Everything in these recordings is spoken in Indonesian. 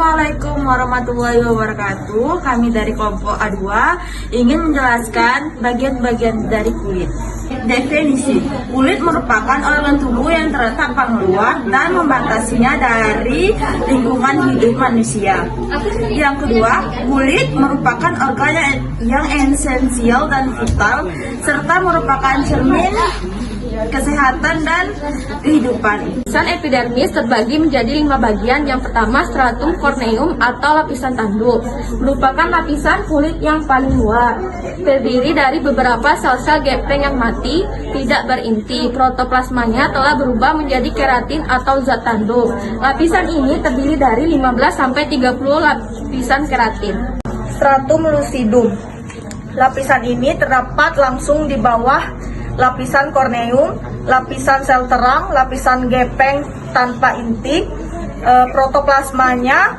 Assalamualaikum warahmatullahi wabarakatuh. Kami dari kelompok A2 ingin menjelaskan bagian-bagian dari kulit. Definisi, kulit merupakan organ tubuh yang terletak paling luar dan membatasinya dari lingkungan hidup manusia. Yang kedua, kulit merupakan organ yang esensial dan vital serta merupakan cermin kesehatan dan kehidupan. Lapisan epidermis terbagi menjadi 5 bagian. Yang pertama, stratum corneum atau lapisan tanduk, merupakan lapisan kulit yang paling luar, terdiri dari beberapa sel-sel gepeng yang mati, tidak berinti. Protoplasmanya telah berubah menjadi keratin atau zat tanduk. Lapisan ini terdiri dari 15-30 lapisan keratin. Stratum lucidum. Lapisan ini terdapat langsung di bawah lapisan korneum, lapisan sel terang, lapisan gepeng tanpa inti. Protoplasmanya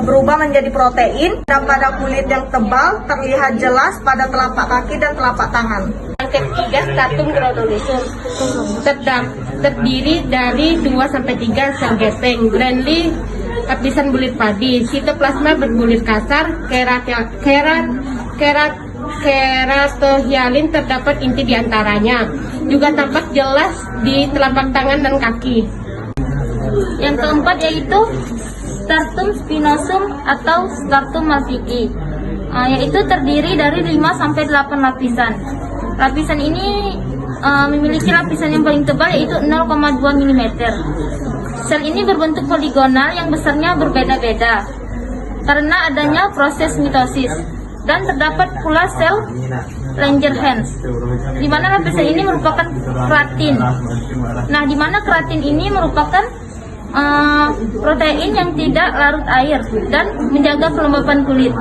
berubah menjadi protein, dan pada kulit yang tebal terlihat jelas pada telapak kaki dan telapak tangan. Yang ketiga, stratum granulosus, terdiri dari 2-3 sel gepeng. Granuli, lapisan bulir padi. Sitoplasma berbulir kasar. Keratohyalin terdapat inti di antaranya. Juga tampak jelas di telapak tangan dan kaki. Yang keempat yaitu stratum spinosum atau stratum malfici, yaitu terdiri dari 5-8 lapisan. Lapisan ini memiliki lapisan yang paling tebal yaitu 0,2 mm. Sel ini berbentuk poligonal yang besarnya berbeda-beda karena adanya proses mitosis. Dan terdapat pula sel Langerhans, di mana lapisan ini merupakan keratin. Nah, di mana keratin ini merupakan protein yang tidak larut air dan menjaga kelembapan kulit.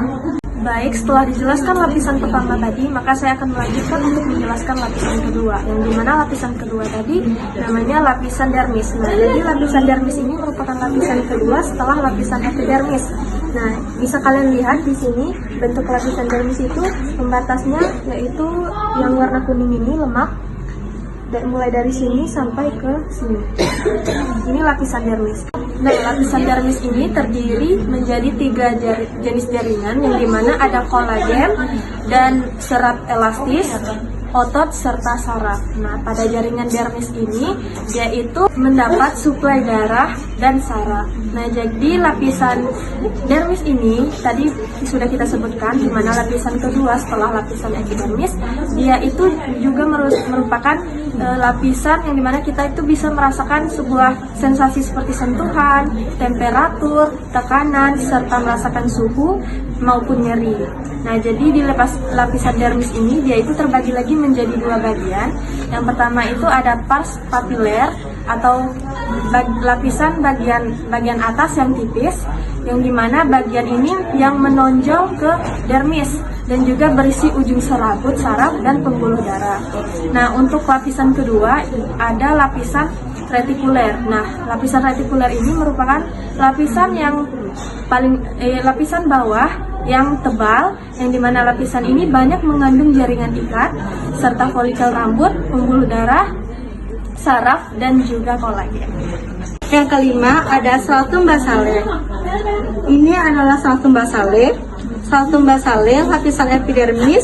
Baik, setelah dijelaskan lapisan pertama tadi, maka saya akan melanjutkan untuk menjelaskan lapisan kedua, yang dimana lapisan kedua tadi namanya lapisan dermis. Nah, jadi lapisan dermis ini merupakan lapisan kedua setelah lapisan epidermis. Nah, bisa kalian lihat di sini bentuk lapisan dermis itu pembatasnya yaitu yang warna kuning ini lemak, dan mulai dari sini sampai ke sini. Ini lapisan dermis. Nah, lapisan dermis ini terdiri menjadi 3 jenis jaringan, yang dimana ada kolagen dan serat elastis, otot, serta saraf. Nah, pada jaringan dermis ini, dia itu mendapat suplai darah dan saraf. Nah, jadi lapisan dermis ini tadi sudah kita sebutkan, di mana lapisan kedua setelah lapisan epidermis, dia itu juga merupakan lapisan yang dimana kita itu bisa merasakan sebuah sensasi seperti sentuhan, temperatur, tekanan, serta merasakan suhu maupun nyeri. Nah, jadi di lapisan dermis ini dia itu terbagi lagi menjadi 2 bagian. Yang pertama itu ada pars papiler atau lapisan bagian atas yang tipis, yang dimana bagian ini yang menonjol ke dermis dan juga berisi ujung serabut, saraf, dan pembuluh darah. Nah, untuk lapisan kedua ada lapisan retikuler. Nah, lapisan retikuler ini merupakan lapisan yang lapisan bawah yang tebal, yang dimana lapisan ini banyak mengandung jaringan ikat serta folikel rambut, pembuluh darah, saraf, dan juga kolagen. Yang kelima ada stratum basale. Ini adalah stratum basale. Stratum basale lapisan epidermis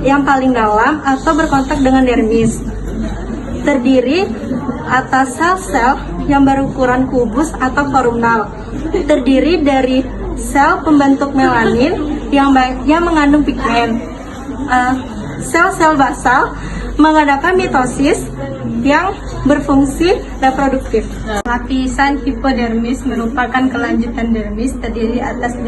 yang paling dalam atau berkontak dengan dermis. Terdiri atas sel-sel yang berukuran kubus atau kolumnal. Terdiri dari sel pembentuk melanin yang mengandung pigmen. Sel-sel basal mengadakan mitosis yang berfungsi reproduktif. Lapisan hipodermis merupakan kelanjutan dermis, terdiri atas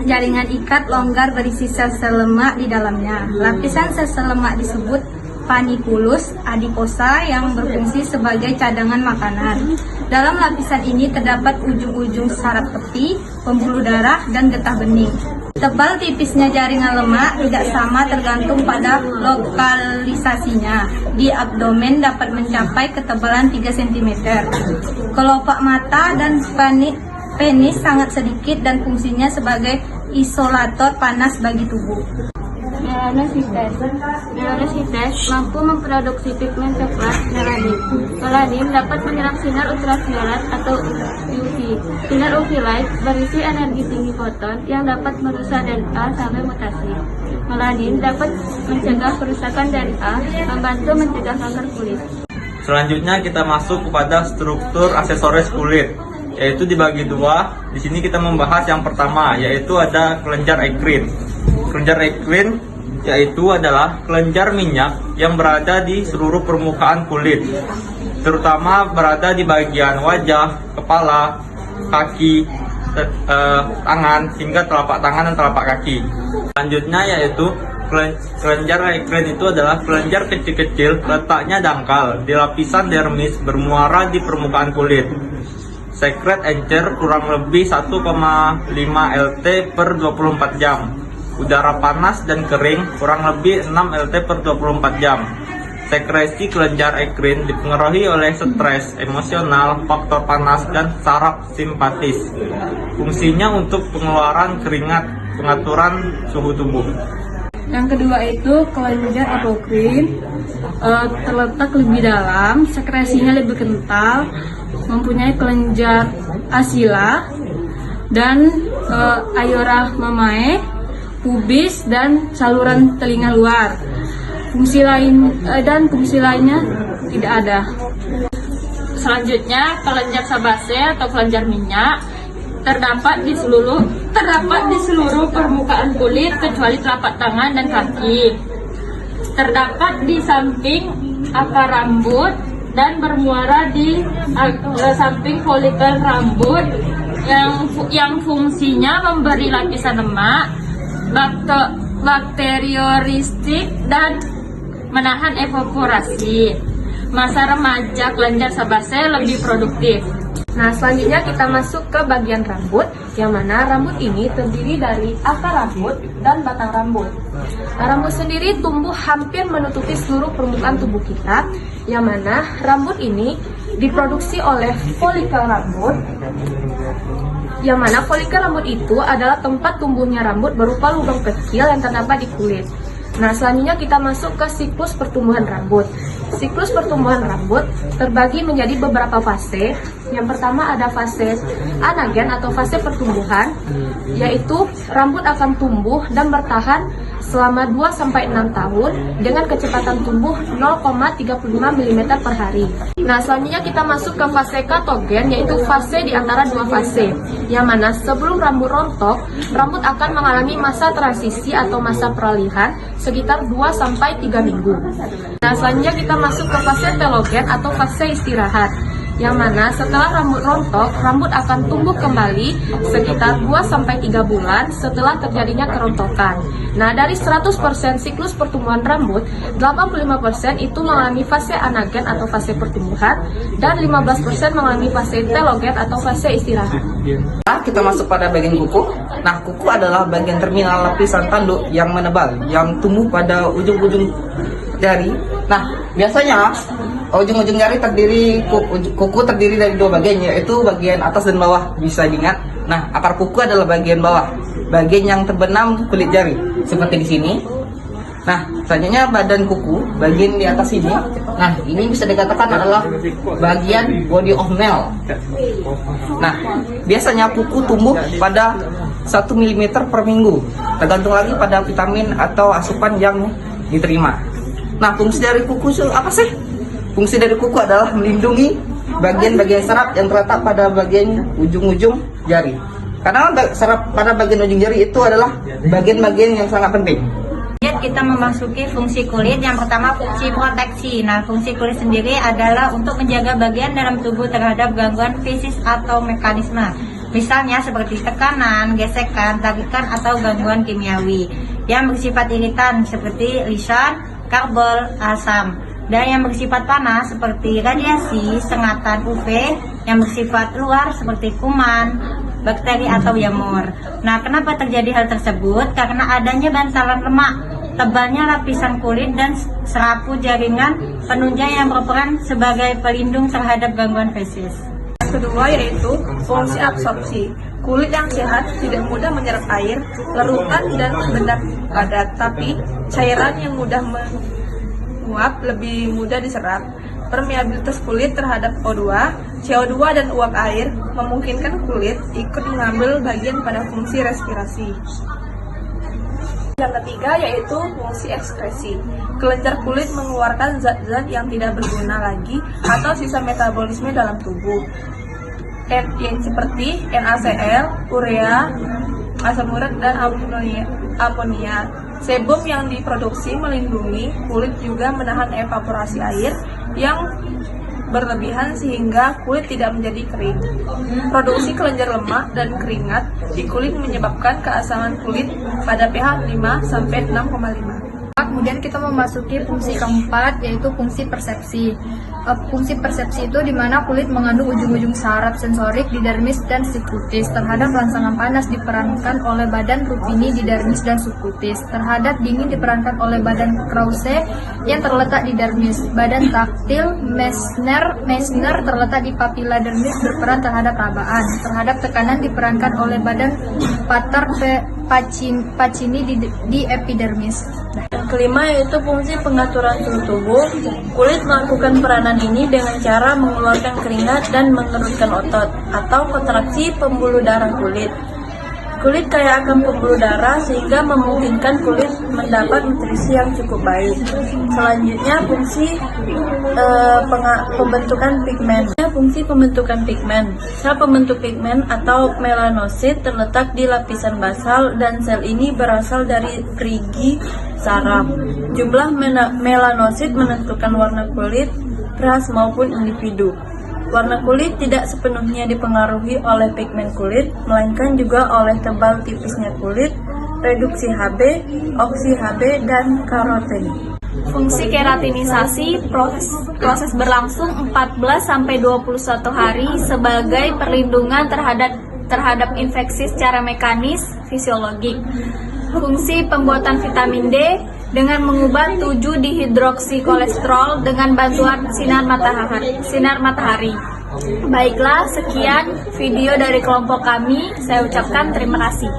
jaringan ikat longgar berisi sel-sel lemak di dalamnya. Lapisan sel-sel lemak disebut paniculus adiposa yang berfungsi sebagai cadangan makanan. Dalam lapisan ini terdapat ujung-ujung saraf tepi, pembuluh darah, dan getah bening. Tebal tipisnya jaringan lemak tidak sama tergantung pada lokalisasinya. Di abdomen dapat mencapai ketebalan 3 cm. Kelopak mata dan penis sangat sedikit dan fungsinya sebagai isolator panas bagi tubuh. melanosites. Melanosites mampu memproduksi pigmen coklat melanin. Melanin dapat menyerap sinar ultraviolet atau UV. Sinar UV light berisi energi tinggi foton yang dapat merusak DNA sampai mutasi. Melanin dapat mencegah kerusakan DNA, membantu mencegah kanker kulit. Selanjutnya kita masuk kepada struktur aksesoris kulit, yaitu dibagi dua. Di sini kita membahas yang pertama, yaitu ada kelenjar ekrin. Kelenjar ekrin yaitu adalah kelenjar minyak yang berada di seluruh permukaan kulit, terutama berada di bagian wajah, kepala, kaki, tangan, hingga telapak tangan dan telapak kaki. Selanjutnya yaitu kelenjar ekrin itu adalah kelenjar kecil-kecil, letaknya dangkal di lapisan dermis bermuara di permukaan kulit. Sekret encer kurang lebih 1,5 Lt per 24 jam. Udara panas dan kering kurang lebih 6 Lt per 24 jam. Sekresi kelenjar ekrin dipengaruhi oleh stres, emosional, faktor panas, dan saraf simpatis. Fungsinya untuk pengeluaran keringat, pengaturan suhu tubuh. Yang kedua itu kelenjar apokrin, terletak lebih dalam, sekresinya lebih kental, mempunyai kelenjar asila dan ayora mamae, pubis dan saluran telinga luar. Fungsi lainnya tidak ada. Selanjutnya, kelenjar sebase atau kelenjar minyak terdapat di seluruh permukaan kulit kecuali telapak tangan dan kaki. Terdapat di samping akar rambut dan bermuara di samping folikel rambut yang fungsinya memberi lapisan lemak, bakterioristik dan menahan evaporasi. Masa remaja kelenjar sebase lebih produktif. Nah, selanjutnya kita masuk ke bagian rambut, yang mana rambut ini terdiri dari akar rambut dan batang rambut. Nah, rambut sendiri tumbuh hampir menutupi seluruh permukaan tubuh kita, yang mana rambut ini diproduksi oleh folikel rambut, yang mana folikel rambut itu adalah tempat tumbuhnya rambut berupa lubang kecil yang terdapat di kulit. Nah, selanjutnya kita masuk ke siklus pertumbuhan rambut. Siklus pertumbuhan rambut terbagi menjadi beberapa fase. Yang pertama ada fase anagen atau fase pertumbuhan, yaitu rambut akan tumbuh dan bertahan selama 2-6 tahun dengan kecepatan tumbuh 0,35 mm per hari. Nah, selanjutnya kita masuk ke fase katogen, yaitu fase di antara dua fase, yang mana sebelum rambut rontok, rambut akan mengalami masa transisi atau masa peralihan sekitar 2-3 minggu. Nah, selanjutnya kita masuk ke fase telogen atau fase istirahat, yang mana setelah rambut rontok, rambut akan tumbuh kembali sekitar 2-3 bulan setelah terjadinya kerontokan. Nah, dari 100% siklus pertumbuhan rambut, 85% itu mengalami fase anagen atau fase pertumbuhan, dan 15% mengalami fase telogen atau fase istirahat. Nah, kita masuk pada bagian kuku. Nah, kuku adalah bagian terminal lapisan tanduk yang menebal, yang tumbuh pada ujung-ujung jari. Nah, biasanya ujung-ujung jari kuku terdiri dari dua bagian, yaitu bagian atas dan bawah, bisa diingat. Nah, akar kuku adalah bagian bawah, bagian yang terbenam kulit jari, seperti di sini. Nah, selanjutnya badan kuku, bagian di atas ini. Nah, ini bisa dikatakan adalah bagian body of nail. Nah, biasanya kuku tumbuh pada 1 mm per minggu, tergantung lagi pada vitamin atau asupan yang diterima. Nah, fungsi dari kuku itu apa sih? Fungsi dari kuku adalah melindungi bagian-bagian saraf yang terletak pada bagian ujung-ujung jari. Karena saraf pada bagian ujung jari itu adalah bagian-bagian yang sangat penting. Kita memasuki fungsi kulit. Yang pertama, fungsi proteksi. Nah, fungsi kulit sendiri adalah untuk menjaga bagian dalam tubuh terhadap gangguan fisik atau mekanisme. Misalnya seperti tekanan, gesekan, tarikan, atau gangguan kimiawi yang bersifat iritan seperti lisan, karbol, asam. Dan yang bersifat panas seperti radiasi, sengatan UV, yang bersifat luar seperti kuman, bakteri atau jamur. Nah, kenapa terjadi hal tersebut? Karena adanya bantalan lemak, tebalnya lapisan kulit, dan serapu jaringan penunjang yang berperan sebagai pelindung terhadap gangguan fesis. kedua yaitu fungsi absorpsi. Kulit yang sehat tidak mudah menyerap air, larutan dan benda padat, tapi cairan yang mudah menguap lebih mudah diserap. Permeabilitas kulit terhadap O2, CO2 dan uap air memungkinkan kulit ikut mengambil bagian pada fungsi respirasi. Yang ketiga yaitu fungsi ekskresi. Kelenjar kulit mengeluarkan zat-zat yang tidak berguna lagi atau sisa metabolisme dalam tubuh. Yang seperti NaCl, urea, asam urat, dan amonia. Sebum yang diproduksi melindungi kulit juga menahan evaporasi air yang berlebihan sehingga kulit tidak menjadi kering. Produksi kelenjar lemak dan keringat di kulit menyebabkan keasaman kulit pada pH 5 sampai 6,5. Kemudian kita memasuki fungsi keempat, yaitu fungsi persepsi. Fungsi persepsi itu di mana kulit mengandung ujung-ujung saraf sensorik di dermis dan subkutis. Terhadap rangsangan panas diperankan oleh badan rufini di dermis dan subkutis. Terhadap dingin diperankan oleh badan Krause yang terletak di dermis. Badan taktil Meissner terletak di papila dermis, berperan terhadap rabaan. Terhadap tekanan diperankan oleh badan Patar Pacini di epidermis. Yang kelima yaitu fungsi pengaturan suhu tubuh. Kulit melakukan peranan ini dengan cara mengeluarkan keringat dan mengerutkan otot atau kontraksi pembuluh darah kulit. Kulit kaya akan pembuluh darah sehingga memungkinkan kulit mendapat nutrisi yang cukup baik. Selanjutnya fungsi pembentukan pigmen. Fungsi pembentukan pigmen. Sel pembentuk pigmen atau melanosit terletak di lapisan basal dan sel ini berasal dari gerigi saraf. Jumlah melanosit menentukan warna kulit, ras maupun individu. Warna kulit tidak sepenuhnya dipengaruhi oleh pigmen kulit, melainkan juga oleh tebal tipisnya kulit, reduksi Hb, oksi Hb, dan karoten. Fungsi keratinisasi proses berlangsung 14-21 hari sebagai perlindungan terhadap infeksi secara mekanis fisiologik. Fungsi pembuatan vitamin D dengan mengubah 7-dihidroksikolesterol dengan bantuan sinar matahari. Baiklah, sekian video dari kelompok kami. Saya ucapkan terima kasih.